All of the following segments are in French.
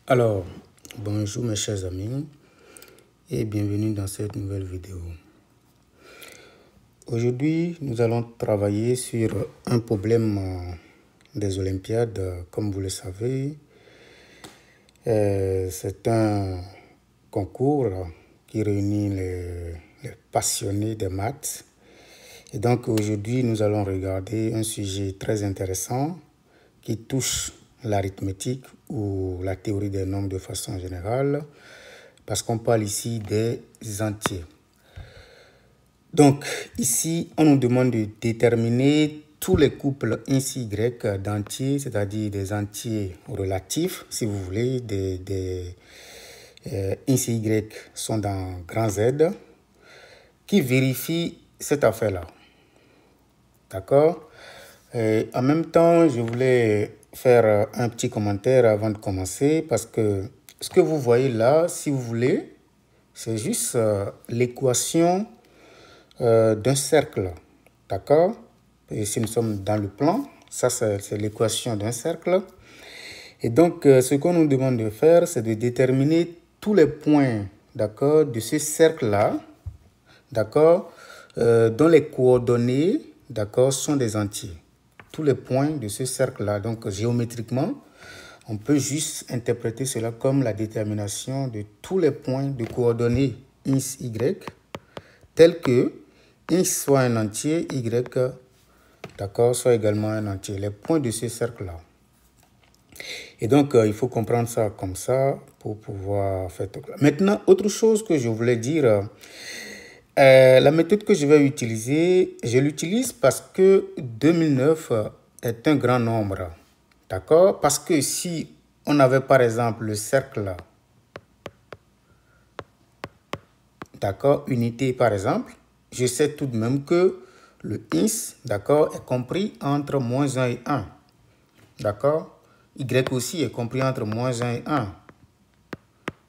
Alors, bonjour mes chers amis et bienvenue dans cette nouvelle vidéo. Aujourd'hui, nous allons travailler sur un problème des Olympiades. Comme vous le savez, c'est un concours qui réunit les passionnés des maths. Et donc aujourd'hui, nous allons regarder un sujet très intéressant qui touche l'arithmétique ou la théorie des nombres de façon générale, parce qu'on parle ici des entiers. Donc ici, on nous demande de déterminer tous les couples X, Y d'entiers, c'est-à-dire des entiers relatifs, si vous voulez, des X, Y sont dans grand Z, qui vérifient cette affaire-là. D'accord? En même temps, je voulais faire un petit commentaire avant de commencer parce que ce que vous voyez là, si vous voulez, c'est juste l'équation d'un cercle. D'accord? Et si nous sommes dans le plan, ça c'est l'équation d'un cercle. Et donc, ce qu'on nous demande de faire, c'est de déterminer tous les points, d'accord, de ce cercle-là, d'accord, dont les coordonnées, d'accord, sont des entiers. Tous les points de ce cercle-là. Donc, géométriquement, on peut juste interpréter cela comme la détermination de tous les points de coordonnées X, Y, tels que X soit un entier, Y, d'accord, soit également un entier. Les points de ce cercle-là. Et donc, il faut comprendre ça comme ça pour pouvoir faire tout. Maintenant, autre chose que je voulais dire, la méthode que je vais utiliser, je l'utilise parce que 2009 est un grand nombre. D'accord? Parce que si on avait par exemple le cercle, d'accord, unité par exemple, je sais tout de même que le X, d'accord, est compris entre moins 1 et 1. D'accord? Y aussi est compris entre moins 1 et 1.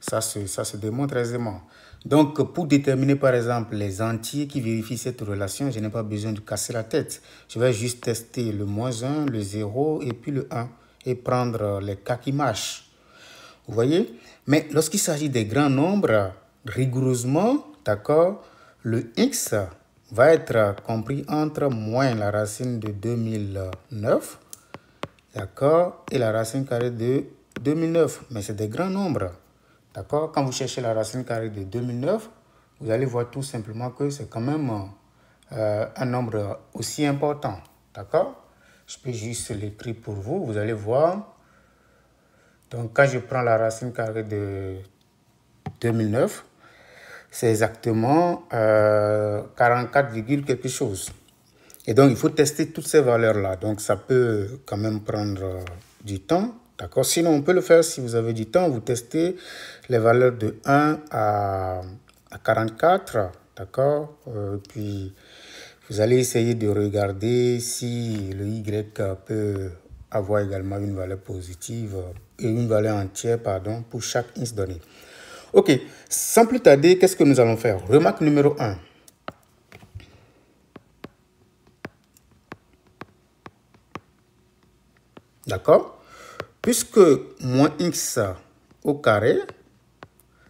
Ça se démontre aisément. Donc, pour déterminer, par exemple, les entiers qui vérifient cette relation, je n'ai pas besoin de casser la tête. Je vais juste tester le moins 1, le 0 et puis le 1 et prendre les cas qui marchent. Vous voyez? Mais lorsqu'il s'agit des grands nombres, rigoureusement, d'accord, le X va être compris entre moins la racine de 2009, d'accord, et la racine carrée de 2009. Mais c'est des grands nombres. D'accord? Quand vous cherchez la racine carrée de 2009, vous allez voir tout simplement que c'est quand même un nombre aussi important. D'accord? Je peux juste l'écrire pour vous. Vous allez voir. Donc, quand je prends la racine carrée de 2009, c'est exactement 44, quelque chose. Et donc, il faut tester toutes ces valeurs-là. Donc, ça peut quand même prendre du temps. D'accord? Sinon, on peut le faire si vous avez du temps. Vous testez les valeurs de 1 à 44. D'accord? Puis, vous allez essayer de regarder si le Y peut avoir également une valeur positive et une valeur entière, pardon, pour chaque X donné. OK. Sans plus tarder, qu'est-ce que nous allons faire? Remarque numéro 1. D'accord? Puisque moins x au carré,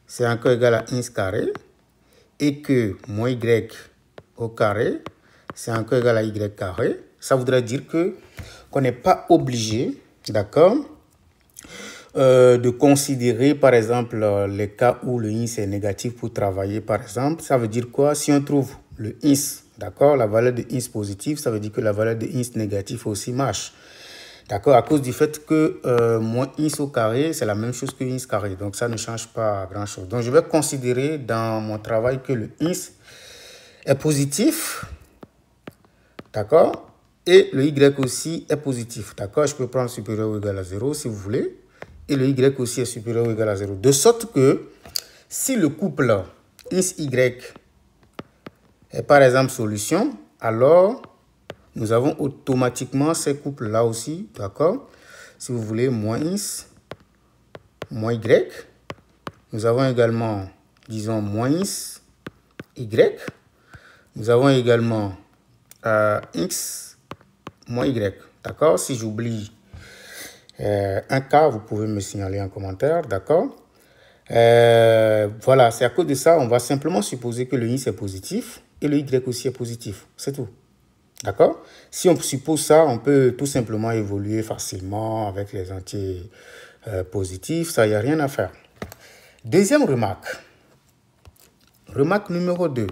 c'est encore égal à x carré, et que moins y au carré, c'est encore égal à y carré, ça voudrait dire que qu'on n'est pas obligé, d'accord, de considérer, par exemple, les cas où le x est négatif pour travailler, par exemple. Ça veut dire quoi? Si on trouve le x, d'accord, la valeur de x positive, ça veut dire que la valeur de x négatif aussi marche. D'accord, à cause du fait que moins x au carré, c'est la même chose que x carré. Donc, ça ne change pas grand-chose. Donc, je vais considérer dans mon travail que le x est positif. D'accord, et le y aussi est positif. D'accord, je peux prendre supérieur ou égal à 0 si vous voulez. Et le y aussi est supérieur ou égal à 0. De sorte que si le couple x, y est par exemple solution, alors nous avons automatiquement ces couples-là aussi, d'accord? Si vous voulez, moins x, moins y. Nous avons également, disons, moins x, y. Nous avons également x, moins y. D'accord? Si j'oublie un cas, vous pouvez me signaler en commentaire, d'accord? Voilà, c'est à cause de ça, on va simplement supposer que le X est positif et le Y aussi est positif. C'est tout. D'accord? Si on suppose ça, on peut tout simplement évoluer facilement avec les entiers positifs. Ça, il n'y a rien à faire. Deuxième remarque. Remarque numéro 2.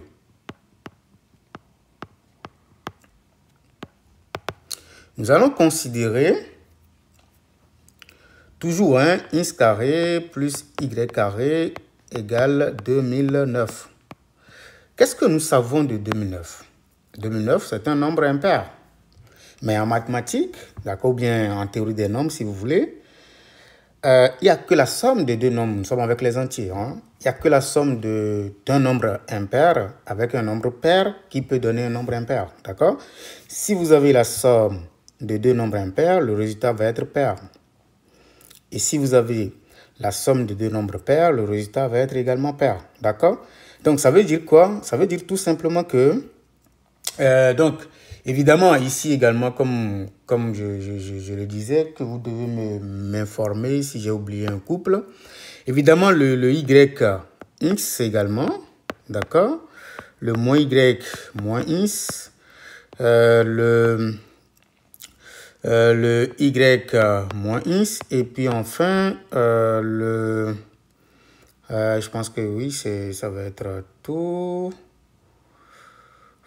Nous allons considérer toujours un x carré plus y carré égale 2009. Qu'est-ce que nous savons de 2009? 2009, c'est un nombre impair. Mais en mathématiques, d'accord, ou bien en théorie des nombres, si vous voulez, il n'y a que la somme des deux nombres. Nous sommes avec les entiers. Hein? Il n'y a que la somme d'un nombre impair avec un nombre pair qui peut donner un nombre impair. D'accord? Si vous avez la somme de deux nombres impairs, le résultat va être pair. Et si vous avez la somme de deux nombres pairs, le résultat va être également pair. D'accord? Donc, ça veut dire quoi? Ça veut dire tout simplement que... donc, évidemment, ici également, comme je le disais, que vous devez m'informer si j'ai oublié un couple. Évidemment, le YX également. D'accord? Le moins Y moins X. Le Y moins X. Et puis enfin, je pense que oui, ça va être tout.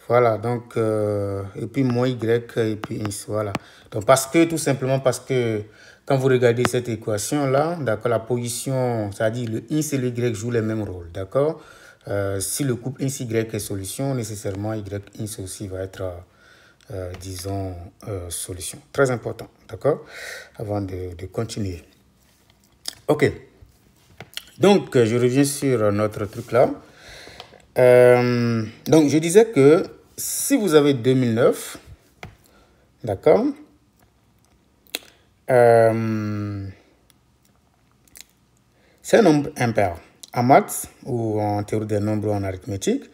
Voilà, donc, et puis moins Y et puis X, voilà. Donc, tout simplement parce que quand vous regardez cette équation-là, d'accord, la position, c'est-à-dire le X et le Y jouent les mêmes rôles, d'accord. Si le couple X-Y est solution, nécessairement Y-X aussi va être, disons, solution. Très important, d'accord, avant de continuer. OK. Donc, je reviens sur notre truc là. Donc, je disais que si vous avez 2009, d'accord, c'est un nombre impair. En maths ou en théorie des nombres ou en arithmétique,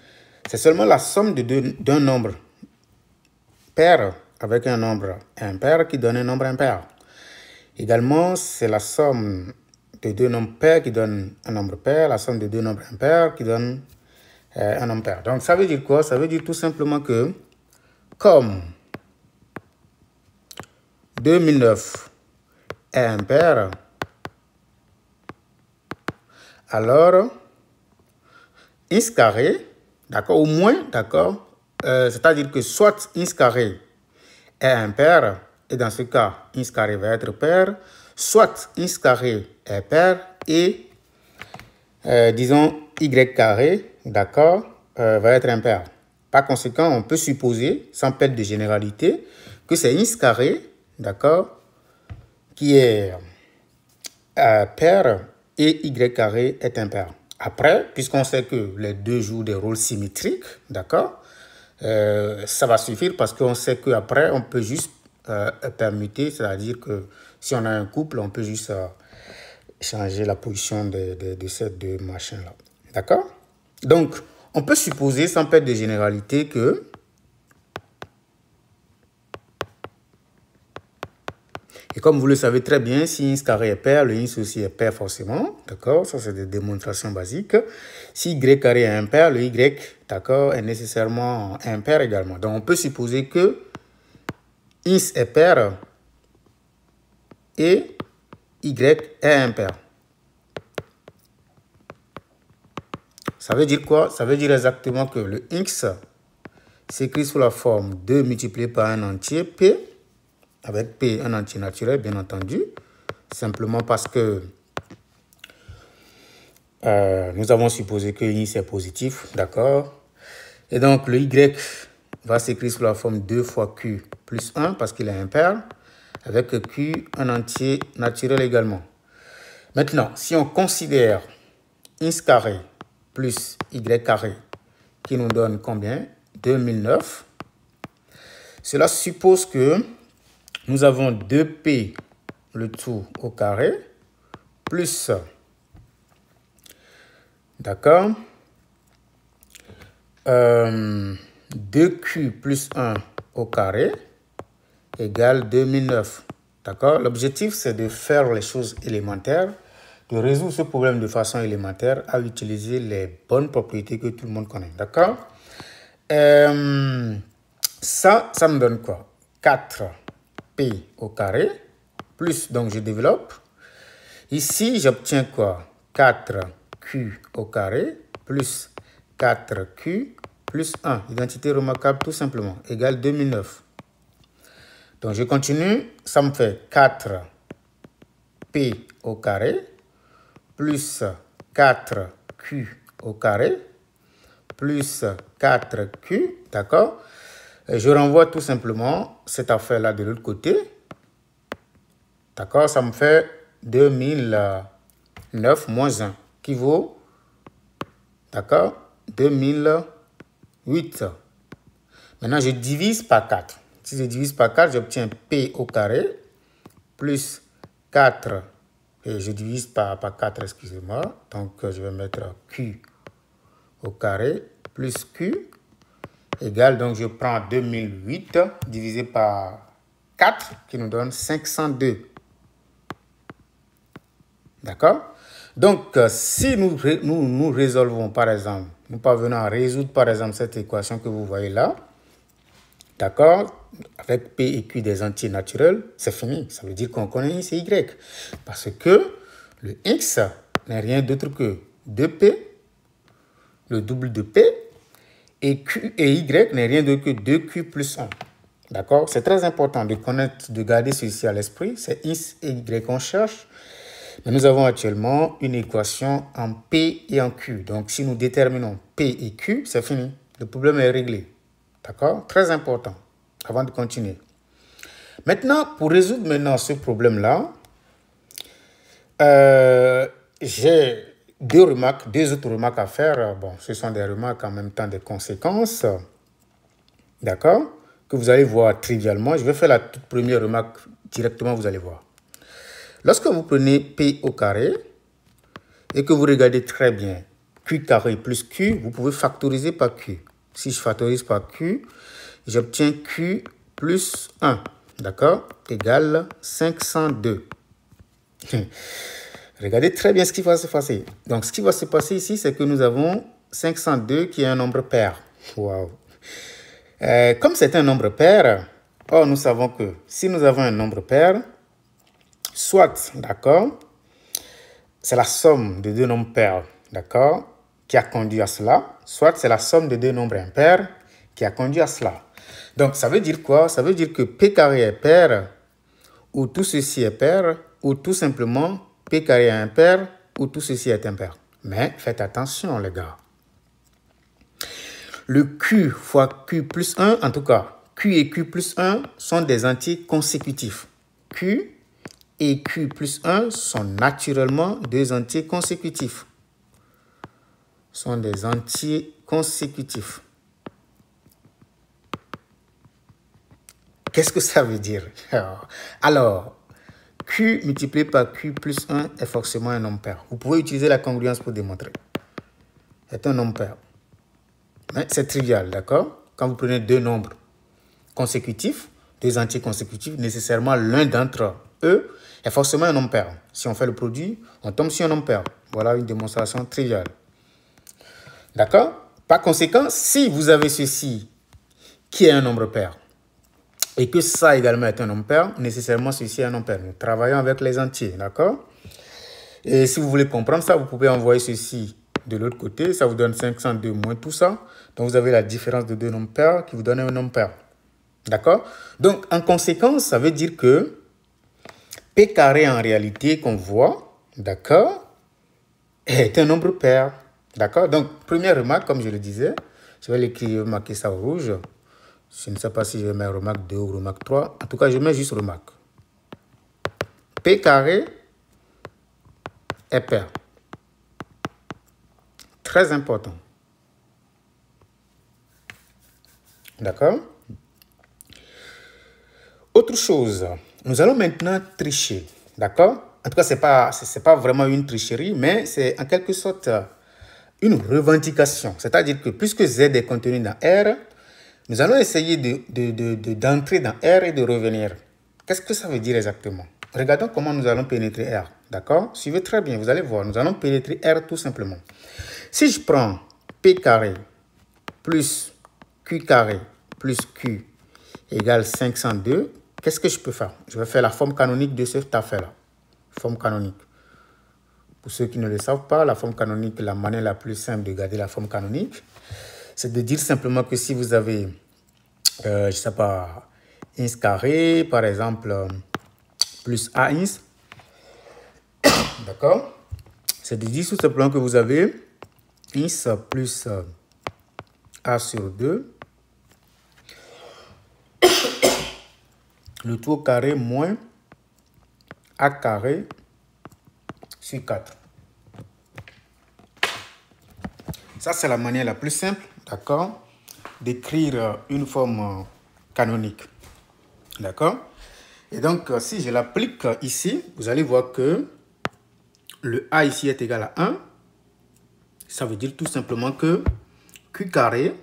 c'est seulement la somme d'un nombre pair avec un nombre impair qui donne un nombre impair. Également, c'est la somme de deux nombres pairs qui donne un nombre pair, la somme de deux nombres impairs qui donne un nombre pair. Donc, ça veut dire quoi? Ça veut dire tout simplement que, comme 2009 est impair, alors x carré, d'accord, au moins, d'accord, c'est-à-dire que soit x carré est impair, et dans ce cas, x carré va être pair, soit x carré est pair et, disons, y carré, d'accord, va être impair. Par conséquent, on peut supposer, sans perdre de généralité, que c'est x carré, d'accord, qui est pair et y carré est impair. Après, puisqu'on sait que les deux jouent des rôles symétriques, d'accord, ça va suffire parce qu'on sait qu'après, on peut juste permuter, c'est-à-dire que si on a un couple, on peut juste changer la position de ces deux machins-là. D'accord? Donc, on peut supposer, sans perdre de généralité, que et comme vous le savez très bien, si x carré est pair, le x aussi est pair forcément. D'accord? Ça, c'est des démonstrations basiques. Si y carré est impair, le y, d'accord, est nécessairement impair également. Donc, on peut supposer que x est pair et y est impair. Ça veut dire quoi? Ça veut dire exactement que le x s'écrit sous la forme 2 multiplié par un entier p, avec p un entier naturel, bien entendu, simplement parce que nous avons supposé que x est positif, d'accord? Et donc, le y va s'écrire sous la forme 2 fois q plus 1, parce qu'il est impair, avec q un entier naturel également. Maintenant, si on considère x carré plus y carré, qui nous donne combien? 2009. Cela suppose que nous avons 2p, le tout au carré, plus, d'accord, 2q plus 1 au carré égale 2009. D'accord? L'objectif, c'est de faire les choses élémentaires, de résoudre ce problème de façon élémentaire à utiliser les bonnes propriétés que tout le monde connaît. D'accord? Ça me donne quoi? 4p au carré, plus, donc je développe. Ici, j'obtiens quoi? 4q au carré, plus 4q, plus 1. Identité remarquable, tout simplement, égale 2009. Donc, je continue. Ça me fait 4p au carré, plus 4q au carré, plus 4q, d'accord? Je renvoie tout simplement cette affaire-là de l'autre côté. D'accord? Ça me fait 2009 moins 1, qui vaut, d'accord, 2008. Maintenant, je divise par 4. Si je divise par 4, j'obtiens p au carré, plus 4, et je divise par 4, excusez-moi. Donc, je vais mettre q au carré, plus q, égale, donc je prends 2008 divisé par 4, qui nous donne 502. D'accord? Donc, si nous résolvons, par exemple, nous parvenons à résoudre, par exemple, cette équation que vous voyez là, d'accord, avec P et Q des entiers naturels, c'est fini. Ça veut dire qu'on connaît X et Y. Parce que le X n'est rien d'autre que 2P, le double de P, et Q et Y n'est rien d'autre que 2Q plus 1. D'accord? C'est très important de connaître, de garder ceci à l'esprit. C'est X et Y qu'on cherche. Mais nous avons actuellement une équation en P et en Q. Donc, si nous déterminons P et Q, c'est fini. Le problème est réglé. D'accord? Très important, avant de continuer. Maintenant, pour résoudre maintenant ce problème-là, j'ai deux autres remarques à faire. Bon, ce sont des remarques en même temps des conséquences. D'accord? Que vous allez voir trivialement. Je vais faire la toute première remarque directement, vous allez voir. Lorsque vous prenez P au carré et que vous regardez très bien Q carré plus Q, vous pouvez factoriser par Q. Si je factorise par Q, j'obtiens Q plus 1, d'accord, égale 502. Regardez très bien ce qui va se passer. Donc, ce qui va se passer ici, c'est que nous avons 502 qui est un nombre pair. Waouh! Comme c'est un nombre pair, or nous savons que si nous avons un nombre pair, soit, d'accord, c'est la somme de deux nombres pairs, d'accord, qui a conduit à cela, soit c'est la somme de deux nombres impairs qui a conduit à cela. Donc, ça veut dire quoi? Ça veut dire que P carré est pair, ou tout ceci est pair, ou tout simplement P carré est impair, ou tout ceci est impair. Mais faites attention, les gars. Le Q fois Q plus 1, en tout cas, Q et Q plus 1 sont des entiers consécutifs. Q et Q plus 1 sont naturellement deux entiers consécutifs. Sont des entiers consécutifs. Qu'est-ce que ça veut dire? Alors, Q multiplié par Q plus 1 est forcément un nombre pair. Vous pouvez utiliser la congruence pour démontrer. C'est un nombre pair. Mais c'est trivial, d'accord? Quand vous prenez deux nombres consécutifs, deux entiers consécutifs, nécessairement l'un d'entre eux est forcément un nombre pair. Si on fait le produit, on tombe sur un nombre pair. Voilà une démonstration triviale. D'accord? Par conséquent, si vous avez ceci qui est un nombre pair et que ça également est un nombre pair, nécessairement ceci est un nombre pair. Nous travaillons avec les entiers, d'accord? Et si vous voulez comprendre ça, vous pouvez envoyer ceci de l'autre côté. Ça vous donne 502 moins tout ça. Donc, vous avez la différence de deux nombres pairs qui vous donne un nombre pair. D'accord? Donc, en conséquence, ça veut dire que P carré en réalité qu'on voit, d'accord, est un nombre pair. D'accord? Donc, première remarque, comme je le disais, je vais l'écrire, marquer ça au rouge. Je ne sais pas si je vais mettre remarque 2 ou remarque 3. En tout cas, je mets juste remarque. P carré est pair. Très important. D'accord? Autre chose, nous allons maintenant tricher. D'accord? En tout cas, ce n'est pas vraiment une tricherie, mais c'est en quelque sorte une revendication. C'est-à-dire que puisque Z est contenu dans R, nous allons essayer d'entrer dans R et de revenir. qu'est-ce que ça veut dire exactement? Regardons comment nous allons pénétrer R. D'accord? Suivez très bien, vous allez voir. Nous allons pénétrer R tout simplement. Si je prends P carré plus Q carré plus Q égale 502, qu'est-ce que je peux faire? Je vais faire la forme canonique de cette affaire-là. Forme canonique. Pour ceux qui ne le savent pas, la forme canonique, la manière la plus simple de garder la forme canonique, c'est de dire simplement que si vous avez, je ne sais pas, ins carré, par exemple, plus A ins, d'accord? C'est de dire tout simplement que vous avez ins plus A sur 2, le tout au carré moins A carré sur 4. Ça, c'est la manière la plus simple, d'accord, d'écrire une forme canonique. D'accord? Et donc, si je l'applique ici, vous allez voir que le A ici est égal à 1. Ça veut dire tout simplement que Q carré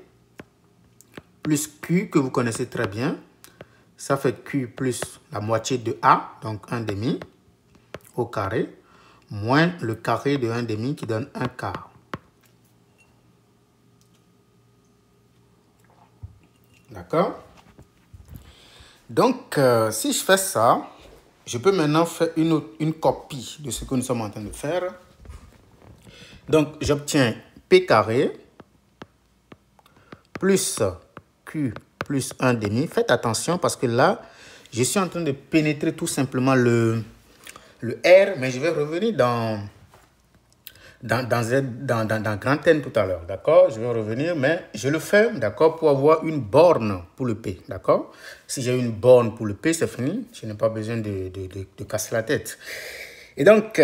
plus Q, que vous connaissez très bien, ça fait Q plus la moitié de A, donc 1 demi, au carré, moins le carré de 1 demi qui donne 1 quart. D'accord? Donc, si je fais ça, je peux maintenant faire une copie de ce que nous sommes en train de faire. Donc, j'obtiens P carré plus Q plus 1 demi. Faites attention parce que là, je suis en train de pénétrer tout simplement le R, mais je vais revenir dans grand N tout à l'heure, d'accord? Je vais revenir, mais je le fais, d'accord, pour avoir une borne pour le P, d'accord? Si j'ai une borne pour le P, c'est fini. Je n'ai pas besoin de casser la tête. Et donc,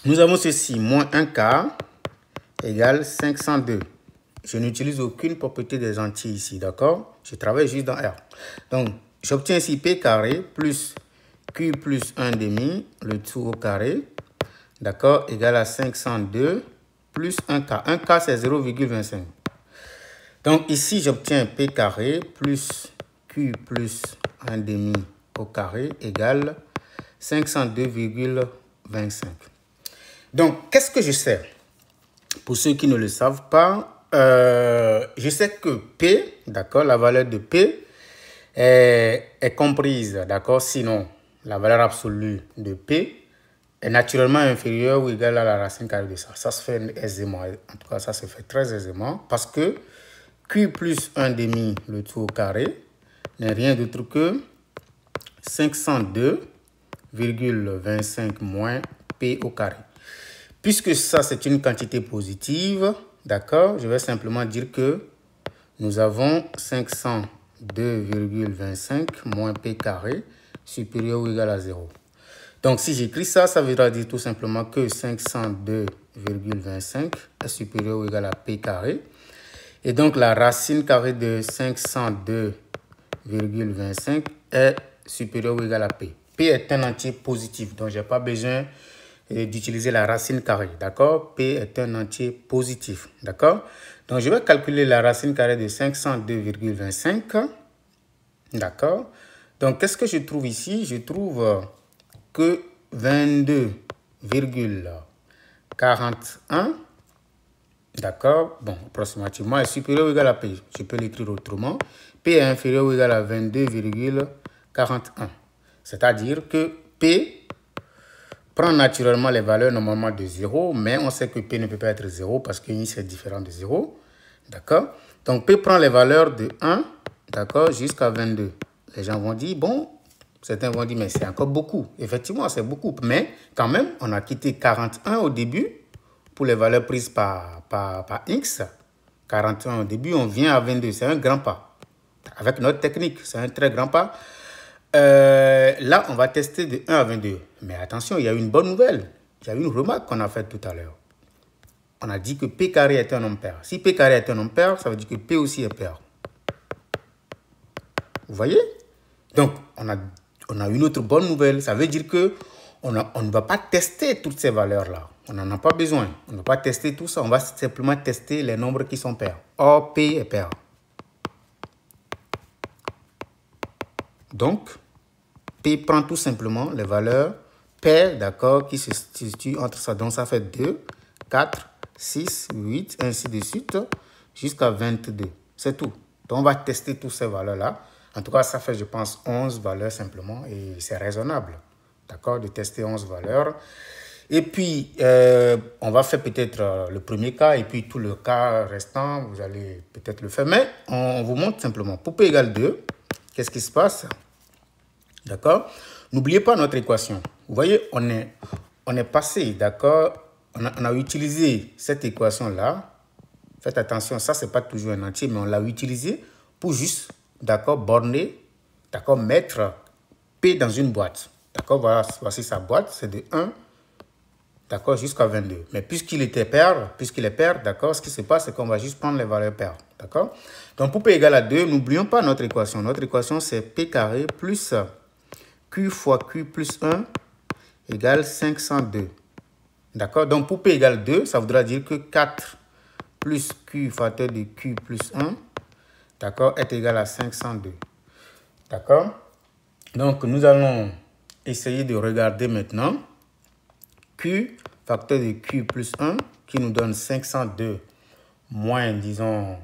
nous avons ceci, moins 1 quart égale 502. Je n'utilise aucune propriété des entiers ici, d'accord? Je travaille juste dans R. Donc, j'obtiens ici P carré plus Q plus 1 demi, le tout au carré, d'accord, égal à 502 plus 1K. 1K, c'est 0,25. Donc, ici, j'obtiens P carré plus Q plus 1 demi au carré égale 502,25. Donc, qu'est-ce que je sais? Pour ceux qui ne le savent pas, je sais que P, d'accord, la valeur de P est comprise, d'accord, sinon la valeur absolue de P est naturellement inférieure ou égale à la racine carrée de ça. Ça se fait aisément, en tout cas ça se fait très aisément parce que Q plus 1 demi le tout au carré n'est rien d'autre que 502,25 moins P au carré. Puisque ça c'est une quantité positive, d'accord, je vais simplement dire que nous avons 502,25 moins P carré supérieur ou égal à 0. Donc, si j'écris ça, ça voudra dire tout simplement que 502,25 est supérieur ou égal à P carré. Et donc, la racine carrée de 502,25 est supérieure ou égale à P. P est un entier positif, donc je n'ai pas besoin d'utiliser la racine carrée, d'accord? P est un entier positif, d'accord? Donc, je vais calculer la racine carrée de 502,25, d'accord? Donc, qu'est-ce que je trouve ici? Je trouve que 22,41, d'accord, bon, approximativement, est supérieur ou égal à P. Je peux l'écrire autrement. P est inférieur ou égal à 22,41. C'est-à-dire que P prend naturellement les valeurs normalement de 0, mais on sait que P ne peut pas être 0 parce que I c'est différent de 0, d'accord? Donc, P prend les valeurs de 1, d'accord, jusqu'à 22. Les gens vont dire, bon, certains vont dire, mais c'est encore beaucoup. Effectivement, c'est beaucoup. Mais quand même, on a quitté 41 au début pour les valeurs prises par X. 41 au début, on vient à 22. C'est un grand pas. Avec notre technique, c'est un très grand pas. Là, on va tester de 1 à 22. Mais attention, il y a une bonne nouvelle. Il y a une remarque qu'on a faite tout à l'heure. On a dit que P carré est un nombre pair. Si P carré est un nombre pair, ça veut dire que P aussi est pair. Vous voyez? Donc, on a une autre bonne nouvelle. Ça veut dire que on ne va pas tester toutes ces valeurs-là. On n'en a pas besoin. On ne va pas tester tout ça. On va simplement tester les nombres qui sont pairs. Or, P est pair. Donc, P prend tout simplement les valeurs paires, d'accord, qui se situent entre ça. Donc, ça fait 2, 4, 6, 8, ainsi de suite, jusqu'à 22. C'est tout. Donc, on va tester toutes ces valeurs-là. En tout cas, ça fait, je pense, 11 valeurs simplement et c'est raisonnable, d'accord, de tester 11 valeurs. Et puis, on va faire peut-être le premier cas et puis tout le cas restant, vous allez peut-être le faire. Mais on vous montre simplement. Pour P égale 2, qu'est-ce qui se passe? D'accord? N'oubliez pas notre équation. Vous voyez, on est passé, d'accord? On a utilisé cette équation-là. Faites attention, ça, ce n'est pas toujours un entier, mais on l'a utilisé pour juste, d'accord, borner, d'accord, mettre P dans une boîte. D'accord? Voilà, voici sa boîte, c'est de 1, d'accord, jusqu'à 22. Mais puisqu'il est pair, d'accord, ce qui se passe, c'est qu'on va juste prendre les valeurs paires. D'accord? Donc, pour P égale à 2, n'oublions pas notre équation. Notre équation, c'est P carré plus Q fois Q plus 1 égale 502. D'accord? Donc, pour P égale 2, ça voudra dire que 4 plus Q facteur de Q plus 1, d'accord, est égal à 502. D'accord? Donc, nous allons essayer de regarder maintenant Q facteur de Q plus 1 qui nous donne 502 moins, disons,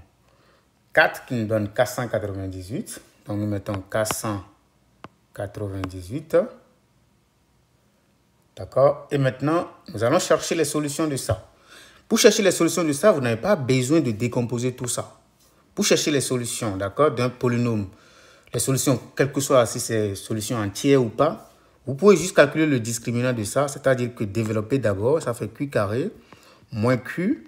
4 qui nous donne 498. Donc, nous mettons 498. D'accord? Et maintenant, nous allons chercher les solutions de ça. Pour chercher les solutions de ça, vous n'avez pas besoin de décomposer tout ça. Pour chercher les solutions, d'accord, d'un polynôme, les solutions, quelles que soient si c'est solution entière ou pas, vous pouvez juste calculer le discriminant de ça, c'est-à-dire que développer d'abord, ça fait Q carré moins Q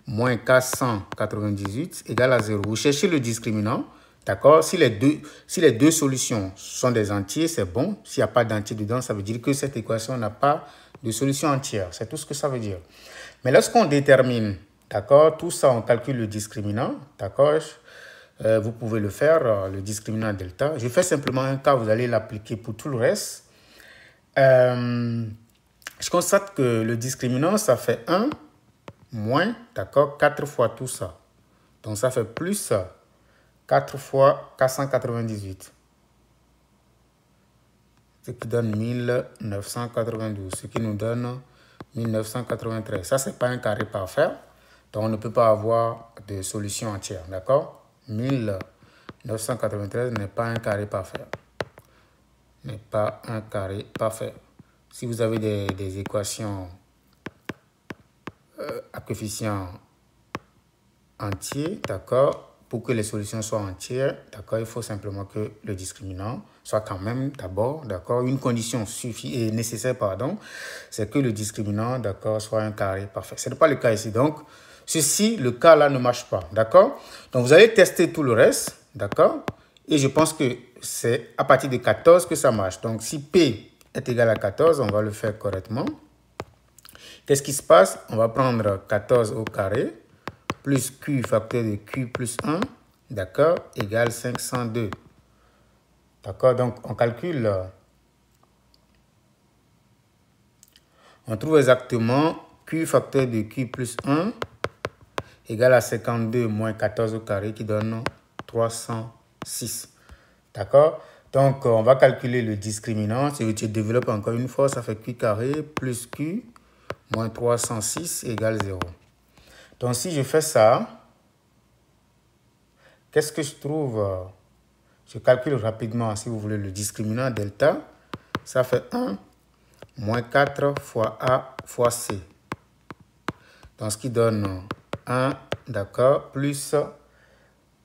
moins 498 égale à 0. Vous cherchez le discriminant, d'accord? Si les deux solutions sont des entiers, c'est bon. S'il n'y a pas d'entier dedans, ça veut dire que cette équation n'a pas de solution entière. C'est tout ce que ça veut dire. Mais lorsqu'on détermine, d'accord, tout ça, on calcule le discriminant, d'accord, vous pouvez le faire, le discriminant delta. Je fais simplement un cas, vous allez l'appliquer pour tout le reste. Je constate que le discriminant, ça fait 1 moins, d'accord, 4 fois tout ça. Donc, ça fait plus 4 fois 498. Ce qui donne 1992, ce qui nous donne 1993. Ça, ce n'est pas un carré parfait. Donc, on ne peut pas avoir de solution entière. D'accord? 1993 n'est pas un carré parfait. N'est pas un carré parfait. Si vous avez des équations à coefficient entier, d'accord, pour que les solutions soient entières, d'accord, il faut simplement que le discriminant soit quand même d'abord, d'accord, une condition nécessaire, pardon, c'est que le discriminant, d'accord, soit un carré parfait. Ce n'est pas le cas ici. Donc, ceci, le cas là ne marche pas, d'accord. Donc, vous allez tester tout le reste, d'accord, et je pense que c'est à partir de 14 que ça marche. Donc, si P est égal à 14, on va le faire correctement. Qu'est-ce qui se passe? On va prendre 14 au carré plus Q facteur de Q plus 1, d'accord, égale 502. D'accord, donc on calcule. On trouve exactement Q facteur de Q plus 1 égale à 52 moins 14 au carré qui donne 306. D'accord, donc on va calculer le discriminant. Si je développe encore une fois, ça fait Q carré plus Q moins 306 égale 0. Donc, si je fais ça, qu'est-ce que je trouve? Je calcule rapidement, si vous voulez, le discriminant delta. Ça fait 1 moins 4 fois A fois C. Donc, ce qui donne 1, d'accord, plus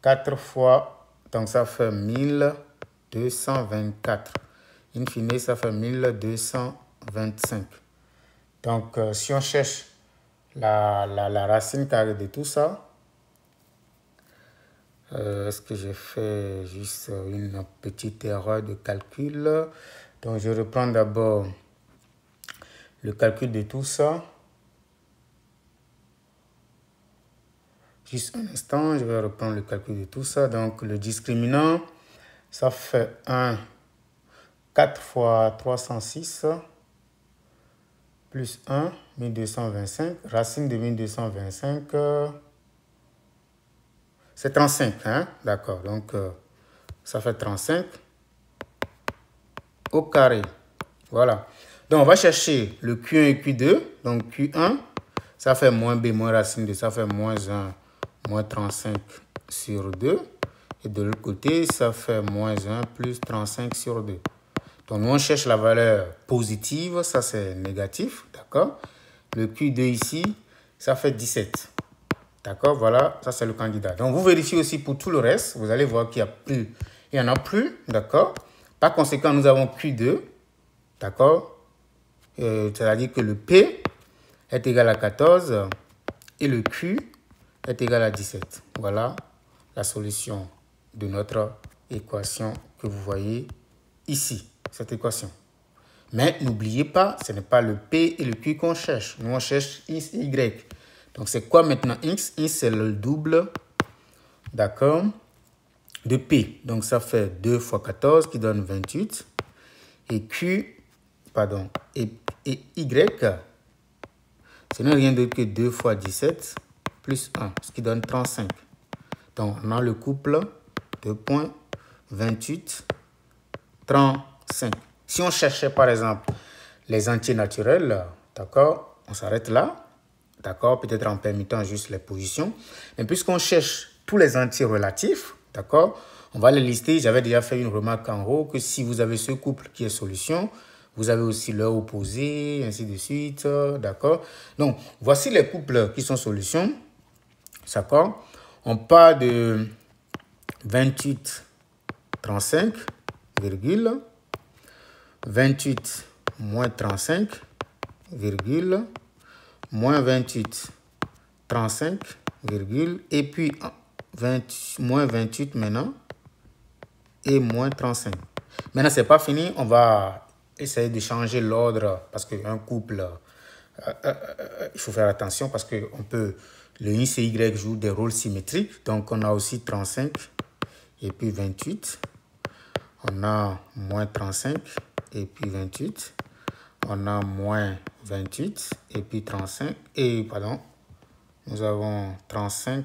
4 fois, donc ça fait 1224. In fine, ça fait 1225. Donc, si on cherche la racine carrée de tout ça, est-ce que j'ai fait juste une petite erreur de calcul? Donc, je reprends d'abord le calcul de tout ça. Juste un instant, je vais reprendre le calcul de tout ça. Donc, le discriminant, ça fait 1, 4 fois 306, plus 1, 1225. Racine de 1225, c'est 35, hein? D'accord, donc ça fait 35 au carré. Voilà. Donc, on va chercher le Q1 et Q2. Donc, Q1, ça fait moins B moins racine de, ça fait moins 1, moins 35 sur 2. Et de l'autre côté, ça fait moins 1 plus 35 sur 2. Donc, nous, on cherche la valeur positive. Ça, c'est négatif. D'accord? Le Q2 ici, ça fait 17. D'accord? Voilà, ça, c'est le candidat. Donc, vous vérifiez aussi pour tout le reste. Vous allez voir qu'il y a plus. Il n'y en a plus. D'accord? Par conséquent, nous avons Q2. D'accord? C'est-à-dire que le P est égal à 14 et le Q est égal à 17. Voilà la solution de notre équation que vous voyez ici, cette équation. Mais n'oubliez pas, ce n'est pas le P et le Q qu'on cherche. Nous, on cherche X et Y. Donc, c'est quoi maintenant X? X, c'est le double, d'accord, de P. Donc, ça fait 2 fois 14 qui donne 28. Et Q, pardon, et Y, ce n'est rien d'autre que 2 fois 17 plus 1, ce qui donne 35. Donc, on a le couple de points 28, 35. Si on cherchait, par exemple, les entiers naturels, d'accord, on s'arrête là, d'accord, peut-être en permettant juste les positions. Mais puisqu'on cherche tous les entiers relatifs, d'accord, on va les lister. J'avais déjà fait une remarque en haut que si vous avez ce couple qui est solution, vous avez aussi leur opposé, ainsi de suite, d'accord. Donc, voici les couples qui sont solutions, d'accord. On part de 28, 35, virgule, 28 moins 35, virgule, moins 28, 35, virgule, et puis moins 28 maintenant, et moins 35. Maintenant, ce n'est pas fini, on va essayer de changer l'ordre, parce qu'un couple, il faut faire attention, parce que le X et Y jouent des rôles symétriques, donc on a aussi 35, et puis 28, on a moins 35, et puis 28, on a moins 28, et puis 35, et pardon, nous avons 35,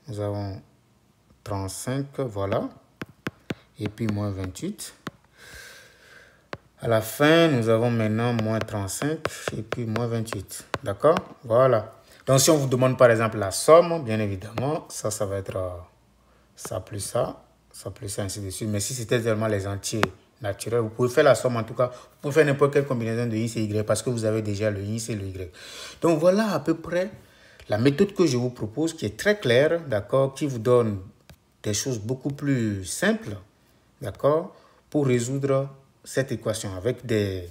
nous avons 35, voilà, et puis moins 28. À la fin, nous avons maintenant moins 35, et puis moins 28, d'accord, voilà. Donc, si on vous demande par exemple la somme, bien évidemment, ça va être ça plus ça, ainsi de suite. Mais si c'était seulement les entiers naturels, vous pouvez faire la somme en tout cas. Vous pouvez faire n'importe quelle combinaison de X et Y parce que vous avez déjà le X et le Y. Donc voilà à peu près la méthode que je vous propose qui est très claire, d'accord, qui vous donne des choses beaucoup plus simples, d'accord, pour résoudre cette équation avec des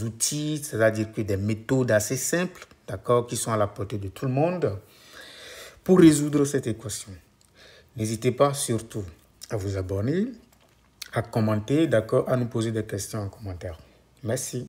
outils, c'est-à-dire que des méthodes assez simples, d'accord, qui sont à la portée de tout le monde pour résoudre cette équation. N'hésitez pas surtout à vous abonner, à commenter, d'accord, à nous poser des questions en commentaire. Merci.